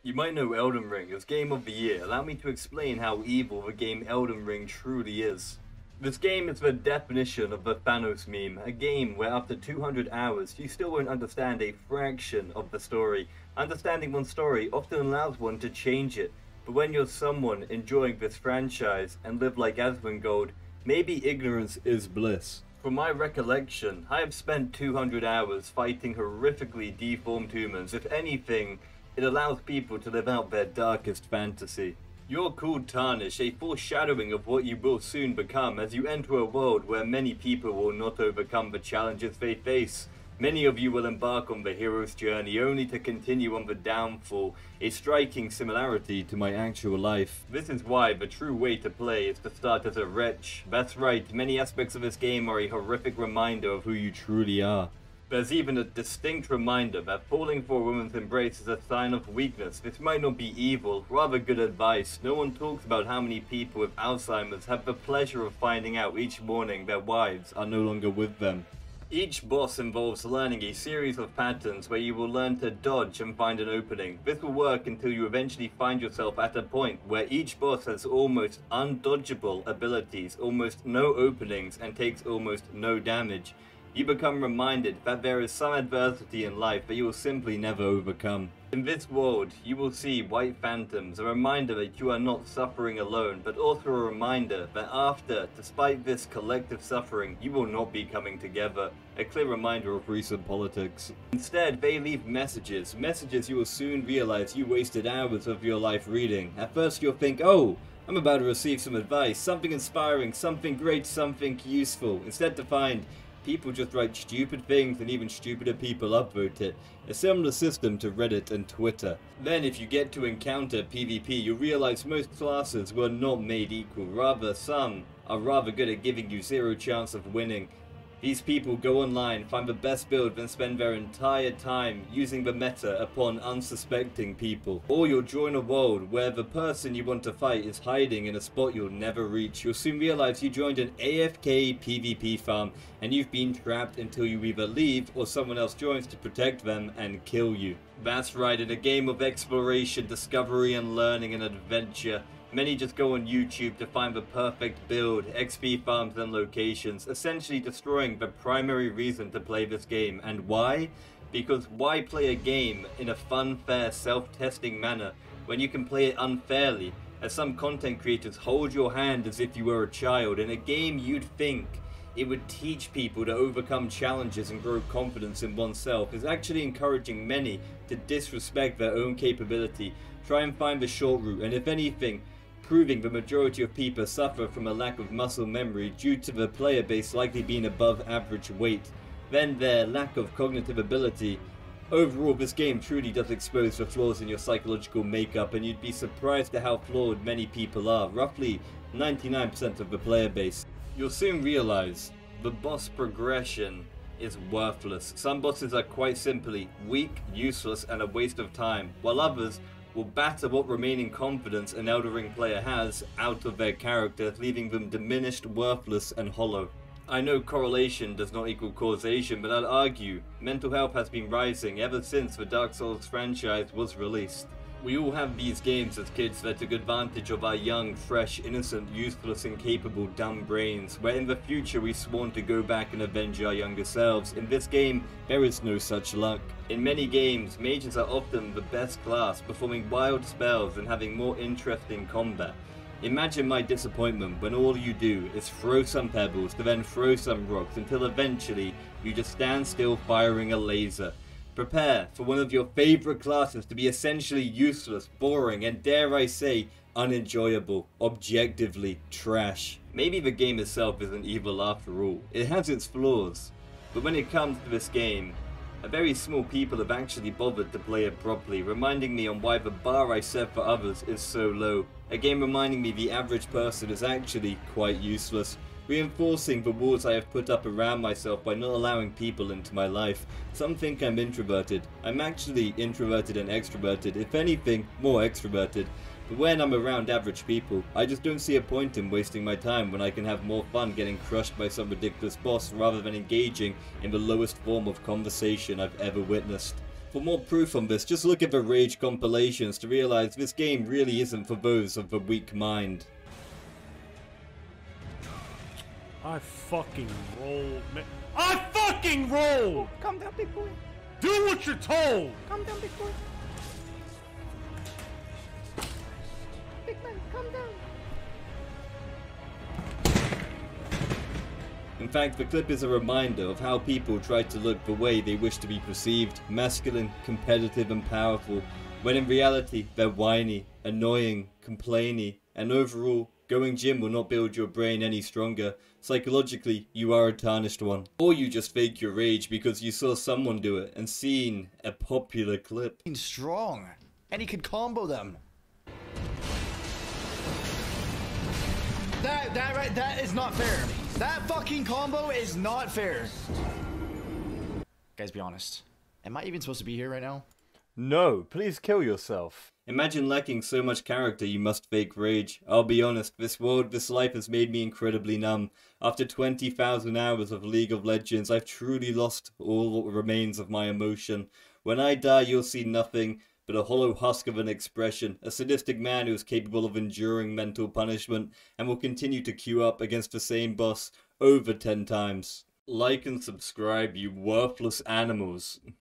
You might know Elden Ring as Game of the Year. Allow me to explain how evil the game Elden Ring truly is. This game is the definition of the Thanos meme, a game where after 200 hours you still won't understand a fraction of the story. Understanding one story often allows one to change it, but when you're someone enjoying this franchise and live like Asmongold, maybe ignorance is bliss. From my recollection, I have spent 200 hours fighting horrifically deformed humans. If anything, it allows people to live out their darkest fantasy. You're called Tarnish, a foreshadowing of what you will soon become as you enter a world where many people will not overcome the challenges they face. Many of you will embark on the hero's journey only to continue on the downfall, a striking similarity to my actual life. This is why the true way to play is to start as a wretch. That's right, many aspects of this game are a horrific reminder of who you truly are. There's even a distinct reminder that falling for a woman's embrace is a sign of weakness. This might not be evil, rather good advice. No one talks about how many people with Alzheimer's have the pleasure of finding out each morning their wives are no longer with them. Each boss involves learning a series of patterns where you will learn to dodge and find an opening. This will work until you eventually find yourself at a point where each boss has almost undodgeable abilities, almost no openings, and takes almost no damage. You become reminded that there is some adversity in life that you will simply never overcome. In this world, you will see white phantoms, a reminder that you are not suffering alone, but also a reminder that after, despite this collective suffering, you will not be coming together. A clear reminder of recent politics. Instead, they leave messages you will soon realize you wasted hours of your life reading. At first you'll think, oh, I'm about to receive some advice, something inspiring, something great, something useful. Instead to find people just write stupid things and even stupider people upvote it. A similar system to Reddit and Twitter. Then if you get to encounter PvP, you'll realize most classes were not made equal. Rather, some are rather good at giving you zero chance of winning. These people go online, find the best build, then spend their entire time using the meta upon unsuspecting people. Or you'll join a world where the person you want to fight is hiding in a spot you'll never reach. You'll soon realize you joined an AFK PvP farm and you've been trapped until you either leave or someone else joins to protect them and kill you. That's right, in a game of exploration, discovery and learning and adventure, many just go on YouTube to find the perfect build, XP farms and locations, essentially destroying the primary reason to play this game. And why? Because why play a game in a fun, fair, self-testing manner when you can play it unfairly, as some content creators hold your hand as if you were a child. In a game you'd think it would teach people to overcome challenges and grow confidence in oneself, is actually encouraging many to disrespect their own capability, try and find the short route, and if anything, proving the majority of people suffer from a lack of muscle memory due to the player base likely being above average weight, then their lack of cognitive ability. Overall, this game truly does expose the flaws in your psychological makeup, and you'd be surprised at how flawed many people are, roughly 99% of the player base. You'll soon realize the boss progression is worthless. Some bosses are quite simply weak, useless, and a waste of time, while others will batter what remaining confidence an Elden Ring player has out of their character, leaving them diminished, worthless, and hollow. I know correlation does not equal causation, but I'd argue mental health has been rising ever since the Dark Souls franchise was released. We all have these games as kids that took advantage of our young, fresh, innocent, useless, incapable, dumb brains, where in the future we sworn to go back and avenge our younger selves. In this game, there is no such luck. In many games, mages are often the best class, performing wild spells and having more interesting combat. Imagine my disappointment when all you do is throw some pebbles to then throw some rocks until eventually you just stand still firing a laser. Prepare for one of your favorite classes to be essentially useless, boring, and dare I say, unenjoyable, objectively trash. Maybe the game itself isn't evil after all. It has its flaws. But when it comes to this game, a very small people have actually bothered to play it properly, reminding me on why the bar I set for others is so low. A game reminding me the average person is actually quite useless, reinforcing the walls I have put up around myself by not allowing people into my life. Some think I'm introverted. I'm actually introverted and extroverted, if anything, more extroverted. But when I'm around average people, I just don't see a point in wasting my time when I can have more fun getting crushed by some ridiculous boss rather than engaging in the lowest form of conversation I've ever witnessed. For more proof on this, just look at the Rage compilations to realize this game really isn't for those of the weak mind. I fucking rolled, man. I fucking rolled! Calm down, big boy. Do what you're told! Calm down, big boy. Big man, calm down. In fact, the clip is a reminder of how people try to look the way they wish to be perceived, masculine, competitive and powerful, when in reality they're whiny, annoying, complainy, and overall, going gym will not build your brain any stronger. Psychologically, you are a tarnished one. Or you just fake your rage because you saw someone do it and seen a popular clip. He's strong, and he could combo them. That is not fair. That fucking combo is not fair. Guys, be honest. Am I even supposed to be here right now? No, please kill yourself. Imagine lacking so much character you must fake rage. I'll be honest, this world, this life has made me incredibly numb. After 20,000 hours of League of Legends, I've truly lost all that remains of my emotion. When I die, you'll see nothing but a hollow husk of an expression, a sadistic man who is capable of enduring mental punishment and will continue to queue up against the same boss over 10 times. Like and subscribe, you worthless animals.